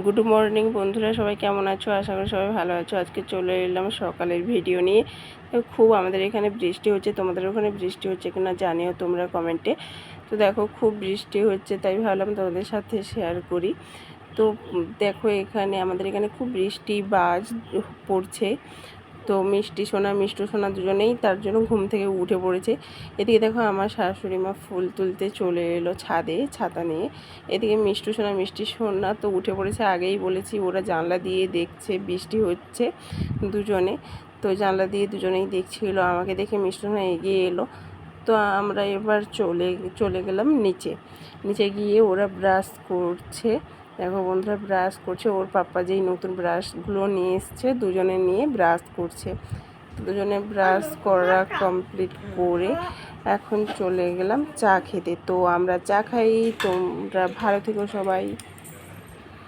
Good morning বন্ধুরা, সবাই কেমন আছো? আশা করি সবাই ভালো আছো। আজকে চলে এলাম সকালের ভিডিও নিয়ে। খুব আমাদের এখানে বৃষ্টি হচ্ছে, তোমাদের ওখানে বৃষ্টি হচ্ছে কিনা জানিও তোমরা কমেন্টে। তো দেখো খুব বৃষ্টি হচ্ছে, তাই ভাবলাম তোমাদের সাথে শেয়ার করি। তো দেখো এখানে আমাদের এখানে খুব বৃষ্টি বাজ পড়ছে। তো মিষ্টু সোনা দুজনেই তার জন্য ঘুম থেকে উঠে পড়েছে। এদিকে দেখো আমার শাশুড়ি মা ফুল তুলতে চলে এলো ছাদে ছাতা নিয়ে। এদিকে মিষ্টি সোনা তো উঠে পড়েছে, আগেই বলেছি। ওরা জানলা দিয়ে দেখছে বৃষ্টি হচ্ছে দুজনে। তো জানলা দিয়ে দুজনেই দেখছিল, আমাকে দেখে মিষ্টি সোনা এগিয়ে এলো। তো আমরা এবার চলে গেলাম নিচে গিয়ে ওরা ব্রাশ করছে। দেখো বন্ধুরা ব্রাশ করছে, ওর পাপ্পা যেই নতুন ব্রাশগুলো নিয়ে এসছে দুজনে নিয়ে ব্রাশ করছে। দুজনে ব্রাশ করা কমপ্লিট করে এখন চলে গেলাম চা খেতে। তো আমরা চা খাই, তোমরা ভালো থেকো সবাই।